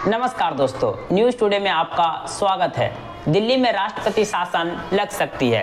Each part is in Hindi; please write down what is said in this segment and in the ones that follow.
नमस्कार दोस्तों, न्यूज़ टुडे में आपका स्वागत है। दिल्ली में राष्ट्रपति शासन लग सकती है।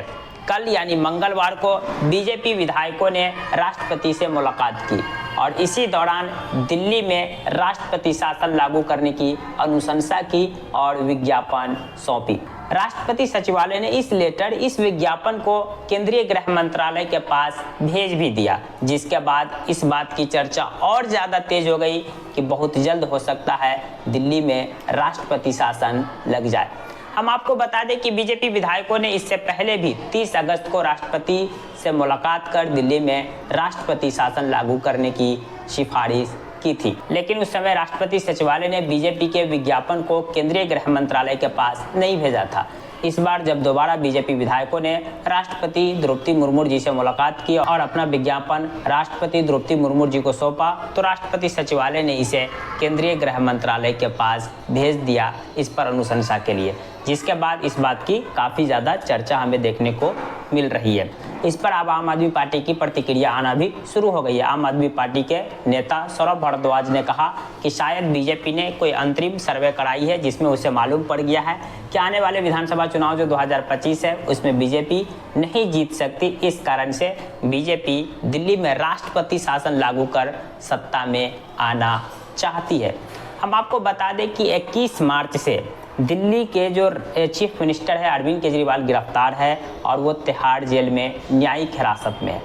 कल यानी मंगलवार को बीजेपी विधायकों ने राष्ट्रपति से मुलाकात की और इसी दौरान दिल्ली में राष्ट्रपति शासन लागू करने की अनुशंसा की और विज्ञापन सौंपी। राष्ट्रपति सचिवालय ने इस विज्ञापन को केंद्रीय गृह मंत्रालय के पास भेज भी दिया, जिसके बाद इस बात की चर्चा और ज़्यादा तेज हो गई कि बहुत जल्द हो सकता है दिल्ली में राष्ट्रपति शासन लग जाए। हम आपको बता दें कि बीजेपी विधायकों ने इससे पहले भी 30 अगस्त को राष्ट्रपति से मुलाकात कर दिल्ली में राष्ट्रपति शासन लागू करने की सिफारिश की थी, लेकिन उस समय राष्ट्रपति सचिवालय ने बीजेपी के विज्ञापन को केंद्रीय गृह मंत्रालय के पास नहीं भेजा था। इस बार जब दोबारा बीजेपी विधायकों ने राष्ट्रपति द्रौपदी मुर्मू जी से मुलाकात की और अपना विज्ञापन राष्ट्रपति द्रौपदी मुर्मू जी को सौंपा, तो राष्ट्रपति सचिवालय ने इसे केंद्रीय गृह मंत्रालय के पास भेज दिया इस पर अनुशंसा के लिए, जिसके बाद इस बात की काफ़ी ज़्यादा चर्चा हमें देखने को मिल रही है। इस पर अब आम आदमी पार्टी की प्रतिक्रिया आना भी शुरू हो गई है। आम आदमी पार्टी के नेता सौरभ भारद्वाज ने कहा कि शायद बीजेपी ने कोई अंतरिम सर्वे कराई है जिसमें उसे मालूम पड़ गया है कि आने वाले विधानसभा चुनाव जो 2025 है उसमें बीजेपी नहीं जीत सकती। इस कारण से बीजेपी दिल्ली में राष्ट्रपति शासन लागू कर सत्ता में आना चाहती है। हम आपको बता दें कि 21 मार्च से दिल्ली के जो चीफ मिनिस्टर है अरविंद केजरीवाल गिरफ्तार है और वो तिहाड़ जेल में न्यायिक हिरासत में है।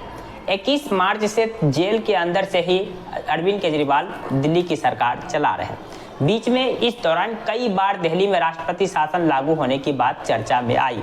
21 मार्च से जेल के अंदर से ही अरविंद केजरीवाल दिल्ली की सरकार चला रहे हैं। बीच में इस दौरान कई बार दिल्ली में राष्ट्रपति शासन लागू होने की बात चर्चा में आई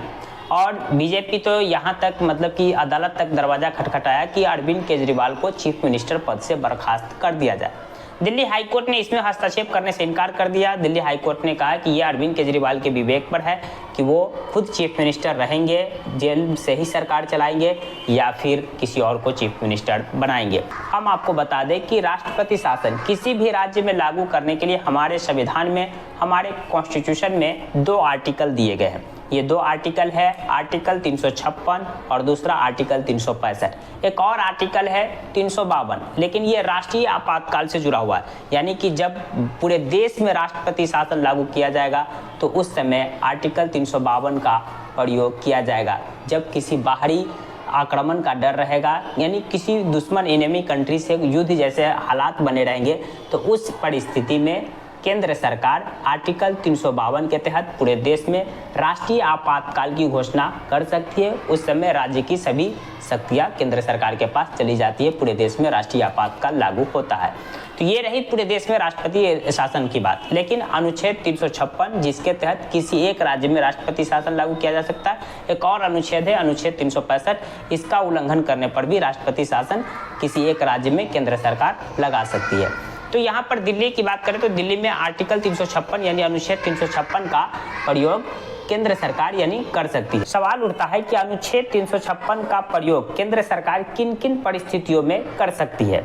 और बीजेपी तो यहाँ तक कि अदालत तक दरवाजा खटखटाया कि अरविंद केजरीवाल को चीफ मिनिस्टर पद से बर्खास्त कर दिया जाए। दिल्ली हाईकोर्ट ने इसमें हस्तक्षेप करने से इनकार कर दिया। दिल्ली हाईकोर्ट ने कहा कि यह अरविंद केजरीवाल के विवेक पर है कि वो खुद चीफ मिनिस्टर रहेंगे, जेल से ही सरकार चलाएंगे या फिर किसी और को चीफ मिनिस्टर बनाएंगे। हम आपको बता दें कि राष्ट्रपति शासन किसी भी राज्य में लागू करने के लिए हमारे संविधान में, हमारे कॉन्स्टिट्यूशन में 2 आर्टिकल दिए गए हैं। ये 2 आर्टिकल है, आर्टिकल 356 और दूसरा आर्टिकल 365। एक और आर्टिकल है 352, लेकिन ये राष्ट्रीय आपातकाल से जुड़ा हुआ है, यानी कि जब पूरे देश में राष्ट्रपति शासन लागू किया जाएगा तो उस समय आर्टिकल 352 का प्रयोग किया जाएगा। जब किसी बाहरी आक्रमण का डर रहेगा, यानी किसी दुश्मन एनिमी कंट्री से युद्ध जैसे हालात बने रहेंगे, तो उस परिस्थिति में केंद्र सरकार आर्टिकल 352 के तहत पूरे देश में राष्ट्रीय आपातकाल की घोषणा कर सकती है। उस समय राज्य की सभी शक्तियां केंद्र सरकार के पास चली जाती है, पूरे देश में राष्ट्रीय आपातकाल लागू होता है। तो ये रही पूरे देश में राष्ट्रपति शासन की बात। लेकिन अनुच्छेद 356 जिसके तहत किसी एक राज्य में राष्ट्रपति शासन लागू किया जा सकता है, एक और अनुच्छेद है अनुच्छेद 365, इसका उल्लंघन करने पर भी राष्ट्रपति शासन किसी एक राज्य में केंद्र सरकार लगा सकती है। तो यहाँ पर दिल्ली की बात करें तो दिल्ली में आर्टिकल 356 यानी अनुच्छेद 356 का प्रयोग केंद्र सरकार यानी कर सकती है। सवाल उठता है कि अनुच्छेद 356 का प्रयोग केंद्र सरकार किन किन परिस्थितियों में कर सकती है।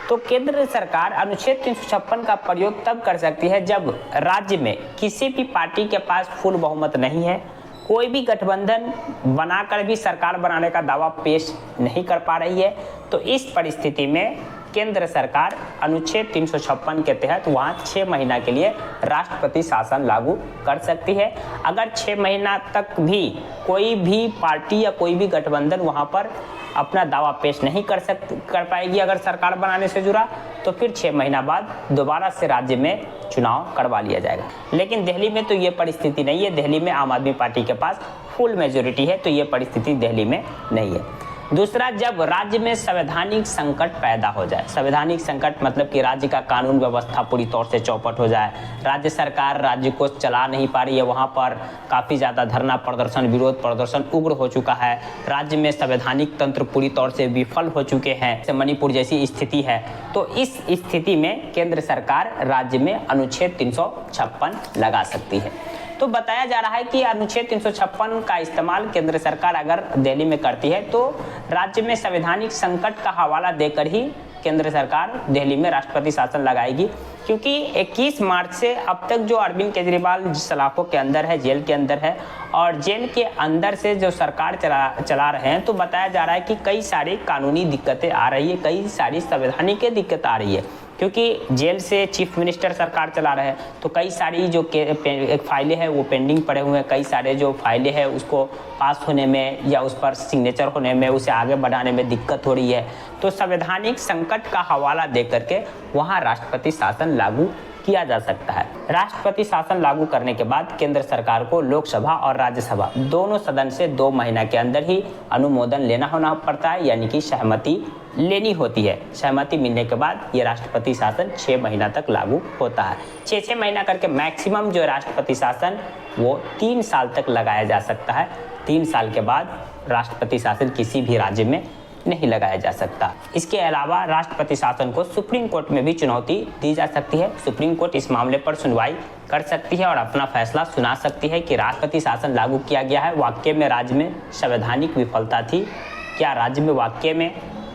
तो केंद्र सरकार अनुच्छेद 356 का प्रयोग तब कर सकती है जब राज्य में किसी भी पार्टी के पास फुल बहुमत नहीं है, कोई भी गठबंधन बनाकर भी सरकार बनाने का दावा पेश नहीं कर पा रही है। तो इस परिस्थिति में केंद्र सरकार अनुच्छेद 356 के तहत वहाँ 6 महीना के लिए राष्ट्रपति शासन लागू कर सकती है। अगर 6 महीना तक भी कोई भी पार्टी या कोई भी गठबंधन वहाँ पर अपना दावा पेश नहीं कर पाएगी अगर सरकार बनाने से जुड़ा, तो फिर 6 महीना बाद दोबारा से राज्य में चुनाव करवा लिया जाएगा। लेकिन दिल्ली में तो ये परिस्थिति नहीं है। दिल्ली में आम आदमी पार्टी के पास फुल मेजोरिटी है, तो ये परिस्थिति दिल्ली में नहीं है। दूसरा, जब राज्य में संवैधानिक संकट पैदा हो जाए, संवैधानिक संकट मतलब कि राज्य का कानून व्यवस्था पूरी तौर से चौपट हो जाए, राज्य सरकार राज्य को चला नहीं पा रही है, वहाँ पर काफ़ी ज़्यादा धरना प्रदर्शन, विरोध प्रदर्शन उग्र हो चुका है, राज्य में संवैधानिक तंत्र पूरी तौर से विफल हो चुके हैं, जैसे मणिपुर जैसी स्थिति है, तो इस स्थिति में केंद्र सरकार राज्य में अनुच्छेद 356 लगा सकती है। तो बताया जा रहा है कि अनुच्छेद 356 का इस्तेमाल केंद्र सरकार अगर दिल्ली में करती है तो राज्य में संवैधानिक संकट का हवाला देकर ही केंद्र सरकार दिल्ली में राष्ट्रपति शासन लगाएगी, क्योंकि 21 मार्च से अब तक जो अरविंद केजरीवाल सलाखों के अंदर है, जेल के अंदर है, और जेल के अंदर से जो सरकार चला रहे हैं, तो बताया जा रहा है कि कई सारी कानूनी दिक्कतें आ रही है, कई सारी संवैधानिक दिक्कत आ रही है। क्योंकि जेल से चीफ मिनिस्टर सरकार चला रहे हैं, तो कई सारी जो एक फाइलें हैं वो पेंडिंग पड़े हुए हैं, कई सारे जो फाइलें हैं उसको पास होने में या उस पर सिग्नेचर होने में, उसे आगे बढ़ाने में दिक्कत हो रही है। तो संवैधानिक संकट का हवाला दे करके वहाँ राष्ट्रपति शासन लागू किया जा सकता है। राष्ट्रपति शासन लागू करने के बाद केंद्र सरकार को लोकसभा और राज्यसभा दोनों सदन से 2 महीना के अंदर ही अनुमोदन लेना होना पड़ता है, यानी कि सहमति लेनी होती है। सहमति मिलने के बाद ये राष्ट्रपति शासन 6 महीना तक लागू होता है। 6 महीना करके मैक्सिमम जो राष्ट्रपति शासन वो 3 साल तक लगाया जा सकता है। 3 साल के बाद राष्ट्रपति शासन किसी भी राज्य में नहीं लगाया जा सकता। इसके अलावा राष्ट्रपति शासन को सुप्रीम कोर्ट में भी चुनौती दी जा सकती है। सुप्रीम कोर्ट इस मामले पर सुनवाई कर सकती है और अपना फैसला सुना सकती है कि राष्ट्रपति शासन लागू किया गया है, वाकई में राज्य में संवैधानिक विफलता थी, क्या राज्य में वाकई में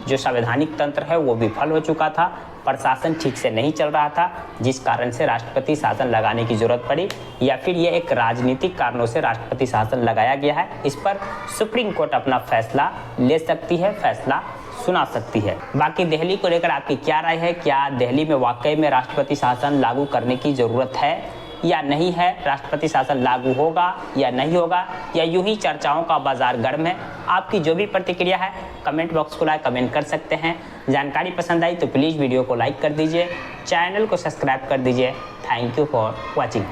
जो संवैधानिक तंत्र है वो विफल हो चुका था, प्रशासन ठीक से नहीं चल रहा था जिस कारण से राष्ट्रपति शासन लगाने की जरूरत पड़ी, या फिर ये एक राजनीतिक कारणों से राष्ट्रपति शासन लगाया गया है। इस पर सुप्रीम कोर्ट अपना फैसला ले सकती है, फैसला सुना सकती है। बाकी दिल्ली को लेकर आपकी क्या राय है? क्या दिल्ली में वाकई में राष्ट्रपति शासन लागू करने की ज़रूरत है या नहीं है? राष्ट्रपति शासन लागू होगा या नहीं होगा, या यूं ही चर्चाओं का बाजार गर्म है? आपकी जो भी प्रतिक्रिया है कमेंट बॉक्स को लाइक कमेंट कर सकते हैं। जानकारी पसंद आई तो प्लीज़ वीडियो को लाइक कर दीजिए, चैनल को सब्सक्राइब कर दीजिए। Thank you for watching.